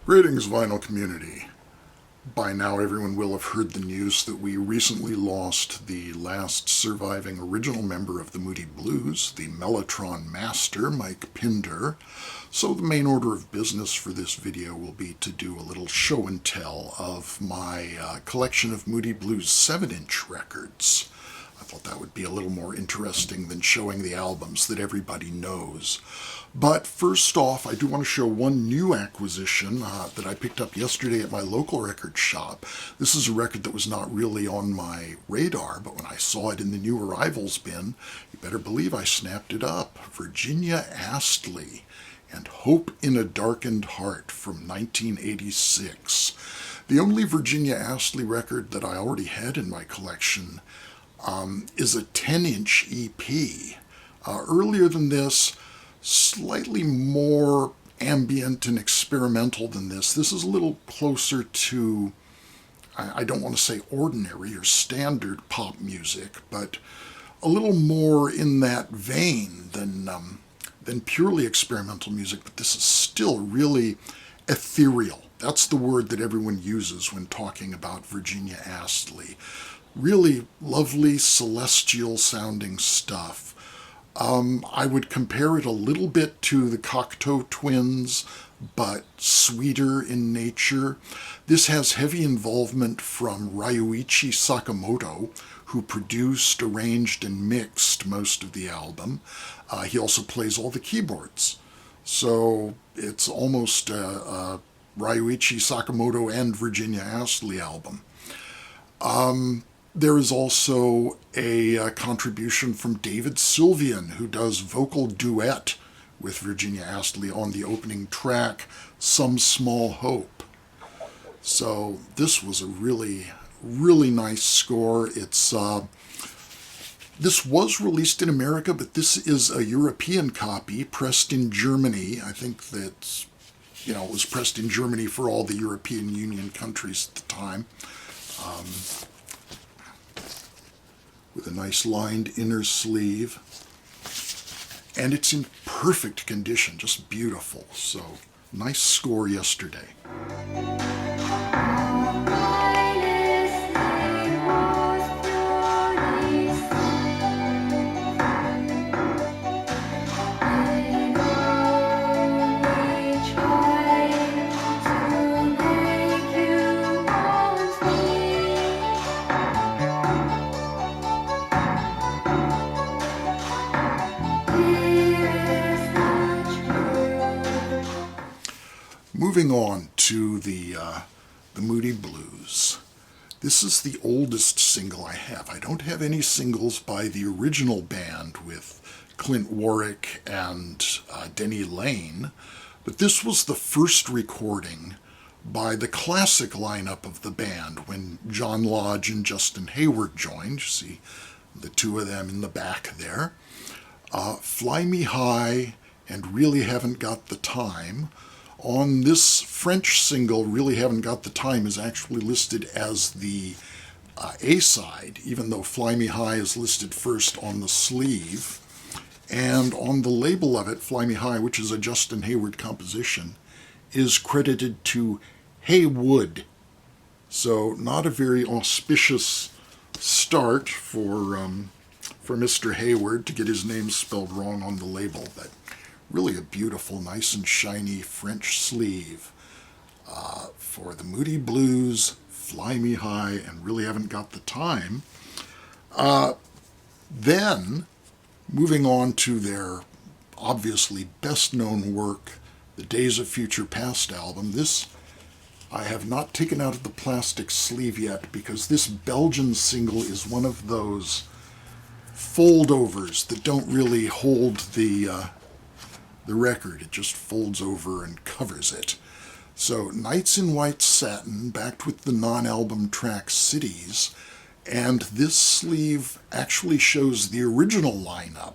Greetings, vinyl community. By now everyone will have heard the news that we recently lost the last surviving original member of the Moody Blues, the Mellotron master, Mike Pinder. So the main order of business for this video will be to do a little show and tell of my collection of Moody Blues 7-inch records. I thought that would be a little more interesting than showing the albums that everybody knows. But first off, I do want to show one new acquisition that I picked up yesterday at my local record shop. This is a record that was not really on my radar, but when I saw it in the new arrivals bin, you better believe I snapped it up. Virginia Astley and Hope in a Darkened Heart from 1986. The only Virginia Astley record that I already had in my collection is a 10-inch EP. Earlier than this, slightly more ambient and experimental than this. This is a little closer to, I don't want to say ordinary or standard pop music, but a little more in that vein than purely experimental music. But this is still really ethereal. That's the word that everyone uses when talking about Virginia Astley. Really lovely, celestial sounding stuff. I would compare it a little bit to the Cocteau Twins, but sweeter in nature. This has heavy involvement from Ryuichi Sakamoto, who produced, arranged, and mixed most of the album. He also plays all the keyboards. So it's almost a Ryuichi Sakamoto and Virginia Astley album. There is also a contribution from David Sylvian, who does vocal duet with Virginia Astley on the opening track, Some Small Hope. So this was a really, really nice score. This was released in America, but this is a European copy pressed in Germany. I think that, it was pressed in Germany for all the European Union countries at the time. With a nice lined inner sleeve. And it's in perfect condition, just beautiful. So, nice score yesterday. Moving on to the Moody Blues. This is the oldest single I have. I don't have any singles by the original band with Clint Warwick and Denny Laine, but this was the first recording by the classic lineup of the band when John Lodge and Justin Hayward joined. You see the two of them in the back there. Fly Me High and Really Haven't Got the Time. On this French single, Really Haven't Got the Time is actually listed as the A-side, even though Fly Me High is listed first on the sleeve. And on the label of it, Fly Me High, which is a Justin Hayward composition, is credited to Haywood. So not a very auspicious start for Mr. Hayward to get his name spelled wrong on the label, but really a beautiful, nice and shiny French sleeve for the Moody Blues, Fly Me High, and Really Haven't Got the Time. Then, moving on to their obviously best-known work, the Days of Future Past album. This I have not taken out of the plastic sleeve yet because this Belgian single is one of those foldovers that don't really hold the record. It just folds over and covers it. So, Nights in White Satin, backed with the non-album track Cities, and this sleeve actually shows the original lineup.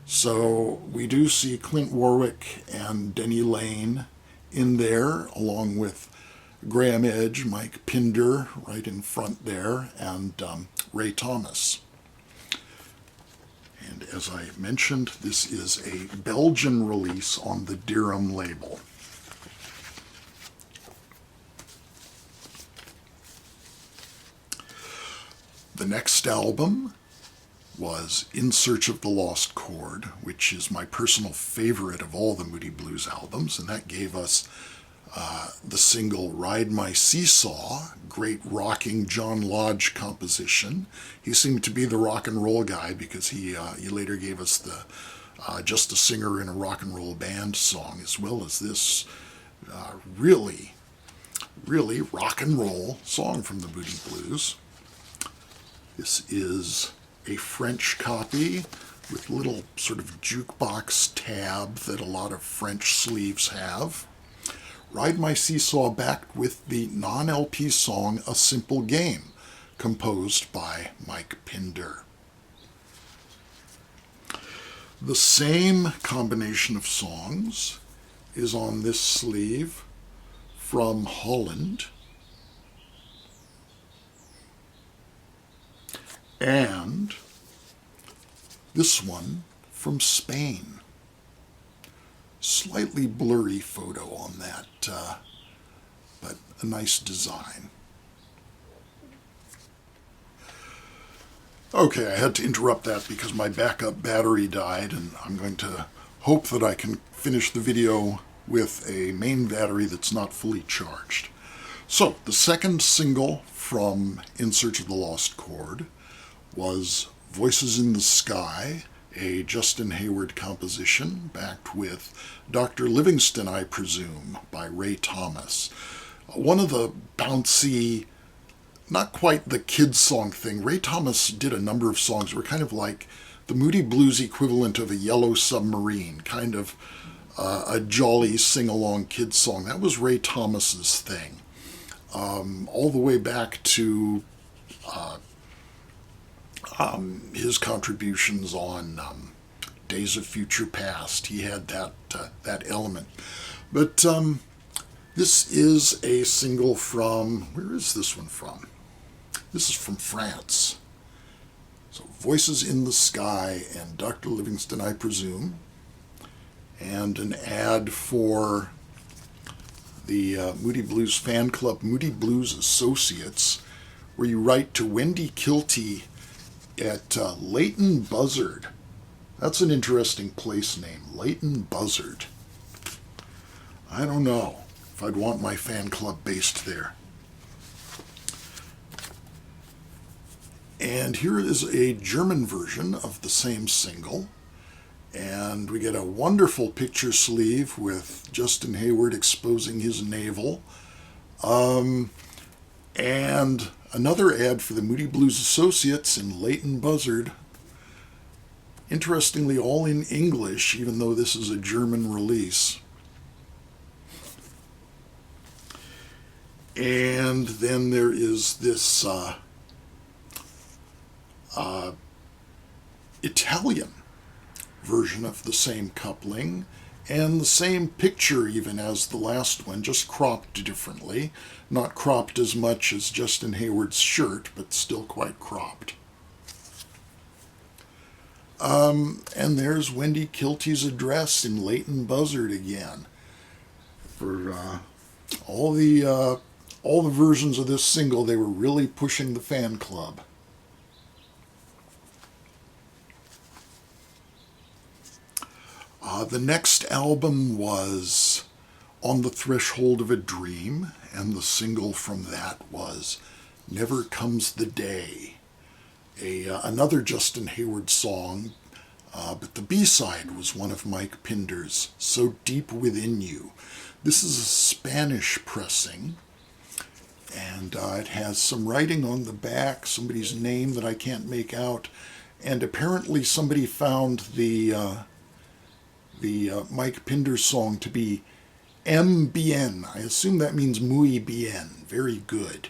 So, we do see Clint Warwick and Denny Laine in there, along with Graham Edge, Mike Pinder right in front there, and Ray Thomas. And as I mentioned, this is a Belgian release on the Dirham label. The next album was In Search of the Lost Chord, which is my personal favorite of all the Moody Blues albums, and that gave us the single Ride My Seesaw, great rocking John Lodge composition. He seemed to be the rock and roll guy because he later gave us the Just a Singer in a Rock and Roll Band song, as well as this really rock and roll song from the Moody Blues. This is a French copy with little sort of jukebox tab that a lot of French sleeves have. Ride My Seesaw backed with the non-LP song A Simple Game, composed by Mike Pinder. The same combination of songs is on this sleeve from Holland and this one from Spain. Slightly blurry photo on that, but a nice design. Okay, I had to interrupt that because my backup battery died, and I'm going to hope that I can finish the video with a main battery that's not fully charged. So, the second single from In Search of the Lost Chord was Voices in the Sky, a Justin Hayward composition, backed with Dr. Livingston, I Presume, by Ray Thomas. One of the bouncy, not quite the kids song thing. Ray Thomas did a number of songs that were kind of like the Moody Blues equivalent of a Yellow Submarine, kind of a jolly sing-along kids song. That was Ray Thomas's thing. All the way back to his contributions on Days of Future Past. He had that element. But this is a single from, where is this one from? This is from France. So Voices in the Sky and Dr. Livingston, I Presume. And an ad for the Moody Blues fan club, Moody Blues Associates, where you write to Wendy Kilty at Leighton Buzzard. That's an interesting place name, Leighton Buzzard. I don't know if I'd want my fan club based there. And here is a German version of the same single. And we get a wonderful picture sleeve with Justin Hayward exposing his navel. And another ad for the Moody Blues Associates in Leighton Buzzard. Interestingly, all in English, even though this is a German release. And then there is this Italian version of the same coupling, and the same picture even as the last one, just cropped differently. Not cropped as much as Justin Hayward's shirt, but still quite cropped. And there's Wendy Kilty's address in Leighton Buzzard again. For all the versions of this single, they were really pushing the fan club. The next album was On the Threshold of a Dream, and the single from that was Never Comes the Day, another Justin Hayward song, but the B-side was one of Mike Pinder's, So Deep Within You. This is a Spanish pressing, and it has some writing on the back, somebody's name that I can't make out, and apparently somebody found the Mike Pinder song to be M bien. I assume that means muy bien. Very good.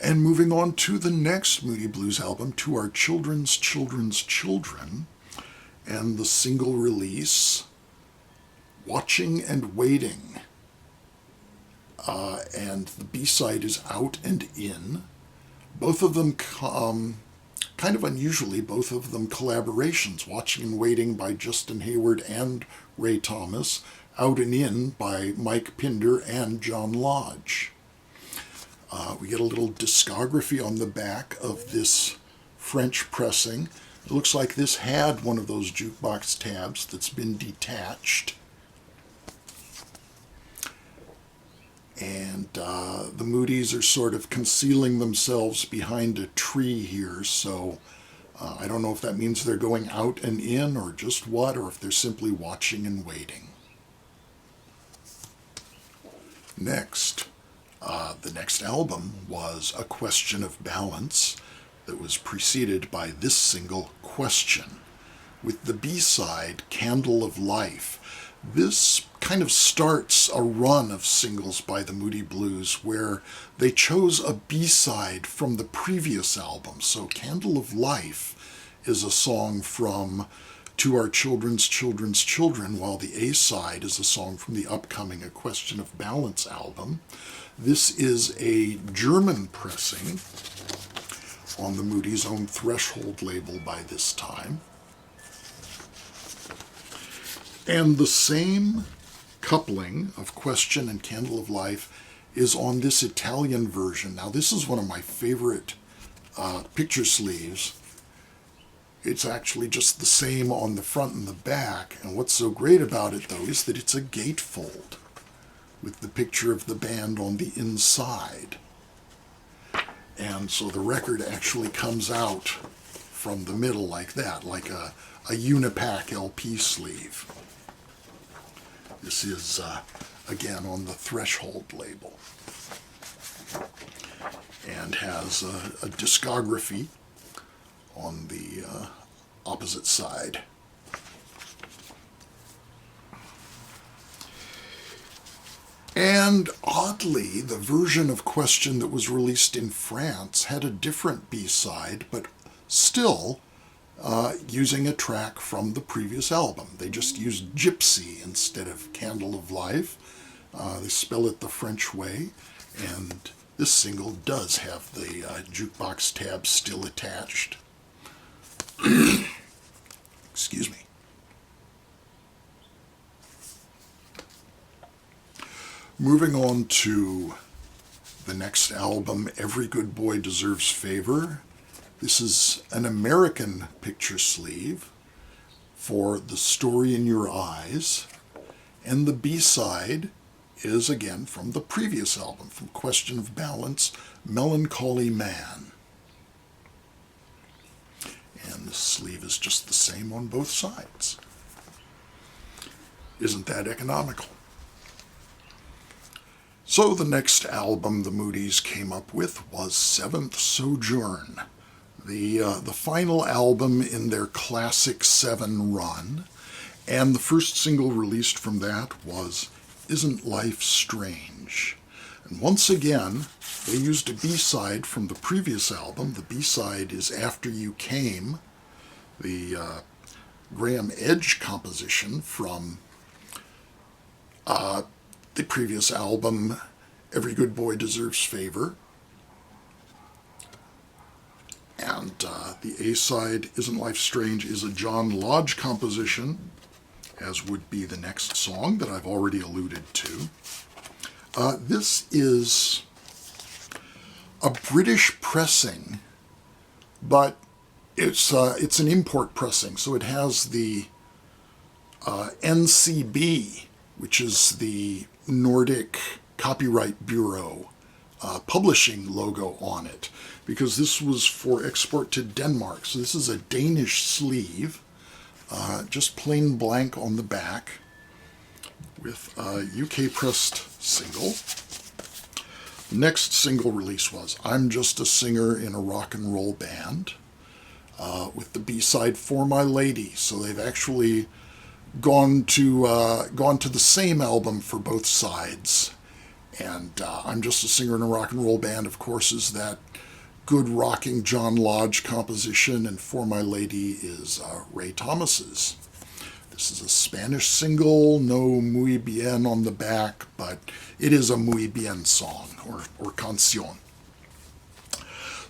And moving on to the next Moody Blues album, To Our Children's Children's Children, and the single release, Watching and Waiting. And the B-side is Out and In. Both of them, kind of unusually, both of them collaborations. Watching and Waiting by Justin Hayward and Ray Thomas. Out and In by Mike Pinder and John Lodge. We get a little discography on the back of this French pressing. It looks like this had one of those jukebox tabs that's been detached. And the Moody's are sort of concealing themselves behind a tree here, so I don't know if that means they're going out and in or just what, or if they're simply watching and waiting. Next, the next album was A Question of Balance that was preceded by this single, Question, with the B-side, Candle of Life. This kind of starts a run of singles by the Moody Blues where they chose a B-side from the previous album. So Candle of Life is a song from To Our Children's Children's Children, while the A-side is a song from the upcoming A Question of Balance album. This is a German pressing on the Moody's own Threshold label by this time. And the same coupling of Question and Candle of Life is on this Italian version. Now, this is one of my favorite picture sleeves. It's actually just the same on the front and the back. And what's so great about it, though, is that it's a gatefold with the picture of the band on the inside. And so the record actually comes out from the middle like that, like a Unipack LP sleeve. This is, again, on the Threshold label, and has a discography on the opposite side. And oddly, the version of Question that was released in France had a different B-side, but still using a track from the previous album. They just used Gypsy instead of Candle of Life. They spell it the French way, and this single does have the jukebox tab still attached. Excuse me. Moving on to the next album, Every Good Boy Deserves Favour. This is an American picture sleeve for The Story in Your Eyes, and the B-side is again from the previous album, from Question of Balance, Melancholy Man. And the sleeve is just the same on both sides. Isn't that economical? So the next album the Moody's came up with was Seventh Sojourn, the final album in their Classic 7 run, and the first single released from that was Isn't Life Strange? And once again, they used a B-side from the previous album. The B-side is After You Came, the Graham Edge composition from the previous album, Every Good Boy Deserves Favour. And the A-side, Isn't Life Strange, is a John Lodge composition, as would be the next song that I've already alluded to. This is a British pressing, but it's an import pressing, so it has the NCB, which is the Nordic Copyright Bureau publishing logo on it, because this was for export to Denmark. So this is a Danish sleeve, just plain blank on the back, with a UK pressed single. The next single release was I'm Just a Singer in a Rock and Roll Band, with the B-side For My Lady. So they've actually gone to the same album for both sides. And I'm Just a Singer in a Rock and Roll Band, of course, is that good rocking John Lodge composition, and For My Lady is Ray Thomas's. This is a Spanish single, no muy bien on the back, but it is a muy bien song, or canción.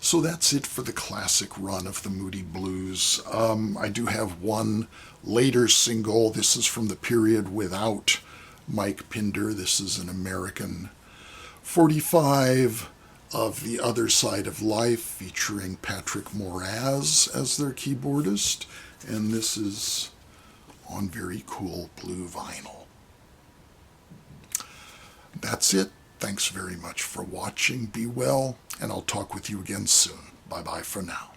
So that's it for the classic run of the Moody Blues. I do have one later single. This is from the period without Mike Pinder. This is an American 45 of The Other Side of Life, featuring Patrick Moraz as their keyboardist. And this is on very cool blue vinyl. That's it. Thanks very much for watching. Be well, and I'll talk with you again soon. Bye-bye for now.